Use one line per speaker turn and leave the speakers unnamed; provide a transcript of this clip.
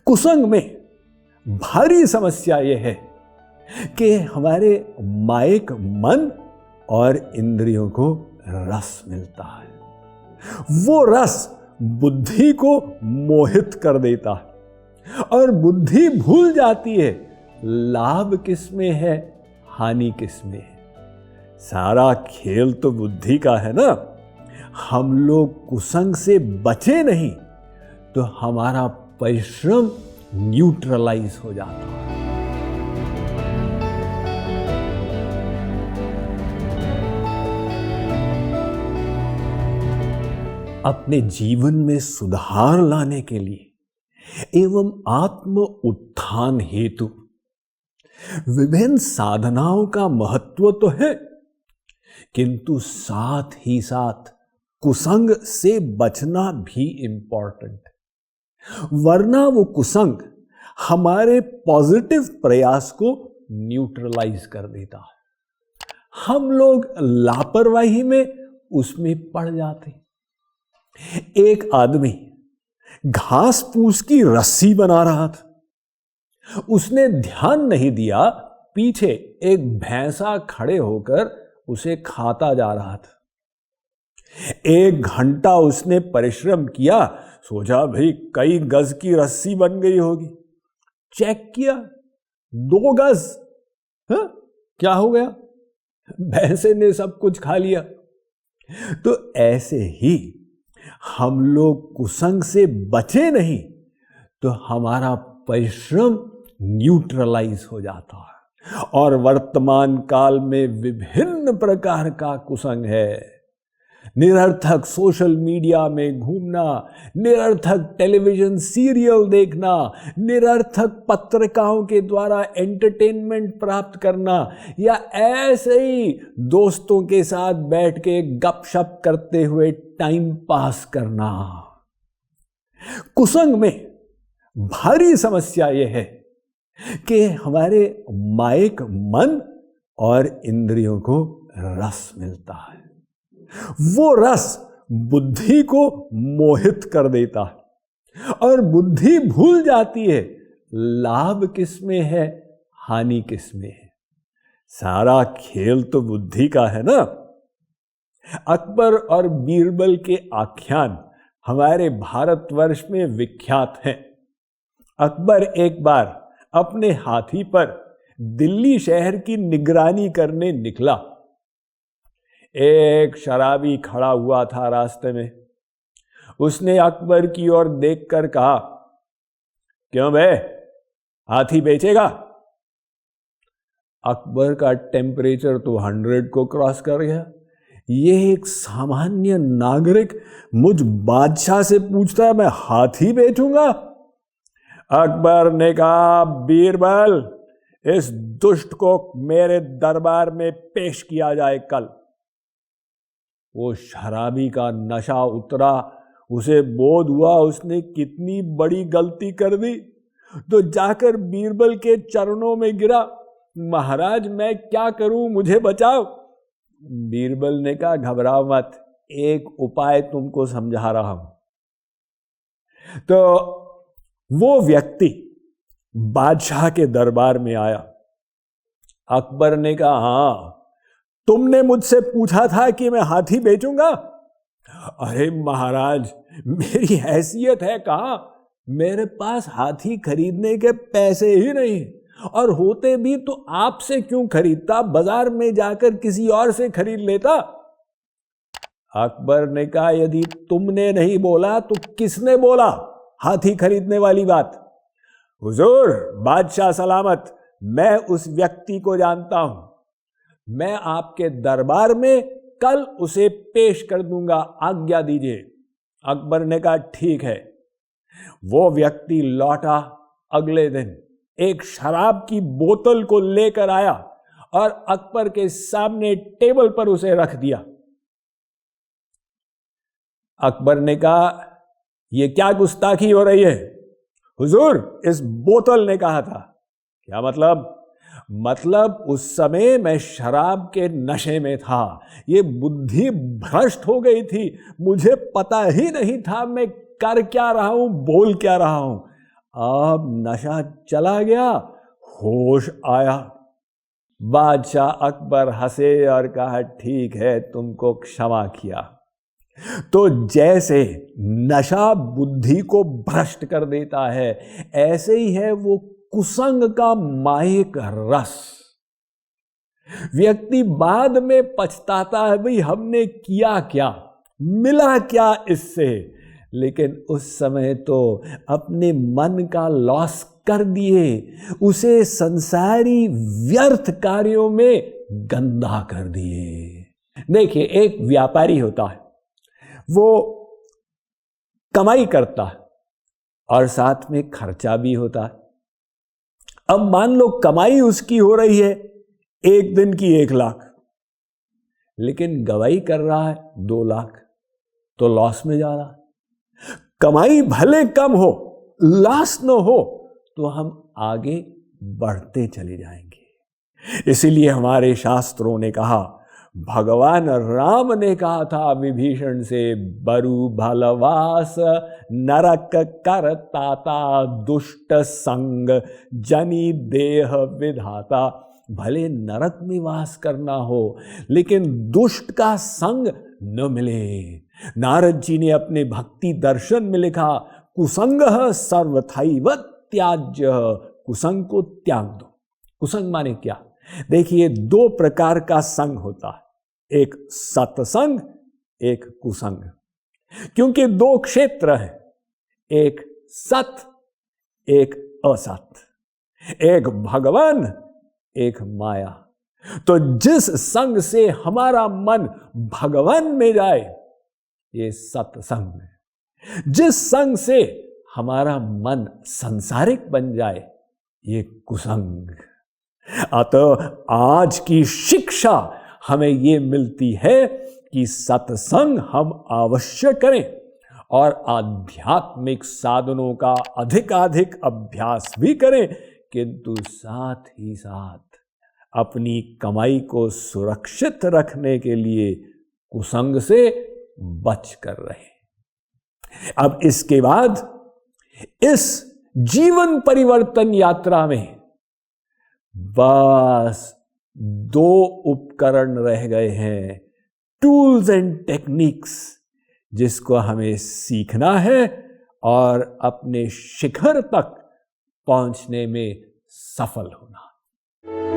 कुसंग में भारी समस्या यह है कि हमारे माइक मन और इंद्रियों को रस मिलता है। वो रस बुद्धि को मोहित कर देता है और बुद्धि भूल जाती है लाभ किस में है, हानि किस में है। सारा खेल तो बुद्धि का है ना। हम लोग कुसंग से बचे नहीं तो हमारा परिश्रम न्यूट्रलाइज हो जाता है। अपने जीवन में सुधार लाने के लिए एवं आत्म उत्थान हेतु विभिन्न साधनाओं का महत्व तो है, किंतु साथ ही साथ कुसंग से बचना भी इंपॉर्टेंट है, वरना वो कुसंग हमारे पॉजिटिव प्रयास को न्यूट्रलाइज कर देता है। हम लोग लापरवाही में उसमें पड़ जाते। एक आदमी घास फूस की रस्सी बना रहा था। उसने ध्यान नहीं दिया, पीछे एक भैंसा खड़े होकर उसे खाता जा रहा था। 1 घंटा उसने परिश्रम किया, सोचा भाई कई गज की रस्सी बन गई होगी। चेक किया 2 गज। क्या हो गया? भैंसे ने सब कुछ खा लिया। तो ऐसे ही हम लोग कुसंग से बचे नहीं तो हमारा परिश्रम न्यूट्रलाइज हो जाता है। और वर्तमान काल में विभिन्न प्रकार का कुसंग है। निरर्थक सोशल मीडिया में घूमना, निरर्थक टेलीविजन सीरियल देखना, निरर्थक पत्रिकाओं के द्वारा एंटरटेनमेंट प्राप्त करना, या ऐसे ही दोस्तों के साथ बैठ के गपशप करते हुए टाइम पास करना। कुसंग में भारी समस्या यह है कि हमारे माइक मन और इंद्रियों को रस मिलता है। वो रस बुद्धि को मोहित कर देता है और बुद्धि भूल जाती है लाभ किस में है, हानि किस में है। सारा खेल तो बुद्धि का है ना। अकबर और बीरबल के आख्यान हमारे भारतवर्ष में विख्यात हैं। अकबर एक बार अपने हाथी पर दिल्ली शहर की निगरानी करने निकला। एक शराबी खड़ा हुआ था रास्ते में। उसने अकबर की ओर देखकर कहा, क्यों बे, हाथी बेचेगा? अकबर का टेम्परेचर तो 100 को क्रॉस कर गया। यह एक सामान्य नागरिक मुझ बादशाह से पूछता है मैं हाथी बेचूंगा? अकबर ने कहा, बीरबल, इस दुष्ट को मेरे दरबार में पेश किया जाए कल। वो शराबी का नशा उतरा, उसे बोध हुआ उसने कितनी बड़ी गलती कर दी, तो जाकर बीरबल के चरणों में गिरा, महाराज मैं क्या करूं, मुझे बचाओ। बीरबल ने कहा, घबराओ मत, एक उपाय तुमको समझा रहा हूं। तो वो व्यक्ति बादशाह के दरबार में आया। अकबर ने कहा, हां, तुमने मुझसे पूछा था कि मैं हाथी बेचूंगा? अरे महाराज, मेरी हैसियत है कहां, मेरे पास हाथी खरीदने के पैसे ही नहीं, और होते भी तो आपसे क्यों खरीदता, बाजार में जाकर किसी और से खरीद लेता। अकबर ने कहा, यदि तुमने नहीं बोला तो किसने बोला हाथी खरीदने वाली बात? हुजूर, बादशाह सलामत, मैं उस व्यक्ति को जानता हूं, मैं आपके दरबार में कल उसे पेश कर दूंगा, आज्ञा दीजिए। अकबर ने कहा, ठीक है। वो व्यक्ति लौटा। अगले दिन एक शराब की बोतल को लेकर आया और अकबर के सामने टेबल पर उसे रख दिया। अकबर ने कहा, यह क्या गुस्ताखी हो रही है? हुजूर, इस बोतल ने कहा था। क्या मतलब? मतलब उस समय मैं शराब के नशे में था, ये बुद्धि भ्रष्ट हो गई थी, मुझे पता ही नहीं था मैं कर क्या रहा हूं, बोल क्या रहा हूं। अब नशा चला गया, होश आया। बादशाह अकबर हंसे और कहा, ठीक है, तुमको क्षमा किया। तो जैसे नशा बुद्धि को भ्रष्ट कर देता है, ऐसे ही है वो कुसंग का मायिक रस। व्यक्ति बाद में पछताता है, भाई हमने किया क्या, मिला क्या इससे, लेकिन उस समय तो अपने मन का लॉस कर दिए, उसे संसारी व्यर्थ कार्यों में गंदा कर दिए। देखिए, एक व्यापारी होता है, वो कमाई करता है और साथ में खर्चा भी होता है। अब मान लो कमाई उसकी हो रही है एक दिन की 1 लाख, लेकिन गवाही कर रहा है 2 लाख, तो लॉस में जा रहा है। कमाई भले कम हो, लॉस न हो, तो हम आगे बढ़ते चले जाएंगे। इसीलिए हमारे शास्त्रों ने कहा, भगवान राम ने कहा था विभीषण से, बरु भलवास नरक कर ताता, दुष्ट संग जनी देह विधाता। भले नरक में वास करना हो, लेकिन दुष्ट का संग न मिले। नारद जी ने अपने भक्ति दर्शन में लिखा, कुसंग सर्वथैव त्याज्य, कुसंग को त्याग दो। कुसंग माने क्या? देखिए, 2 प्रकार का संग होता है, एक सत्संग, एक कुसंग। क्योंकि 2 क्षेत्र हैं, एक सत, एक असत, एक भगवान, एक माया। तो जिस संग से हमारा मन भगवान में जाए, ये सत्संग है। जिस संग से हमारा मन सांसारिक बन जाए, ये कुसंग। अतः आज की शिक्षा हमें ये मिलती है कि सत्संग हम अवश्य करें और आध्यात्मिक साधनों का अधिकाधिक अभ्यास भी करें, किंतु साथ ही साथ अपनी कमाई को सुरक्षित रखने के लिए कुसंग से बच कर रहे। अब इसके बाद इस जीवन परिवर्तन यात्रा में बस 2 उपकरण रह गए हैं, टूल्स एंड टेक्निक्स, जिसको हमें सीखना है और अपने शिखर तक पहुंचने में सफल होना।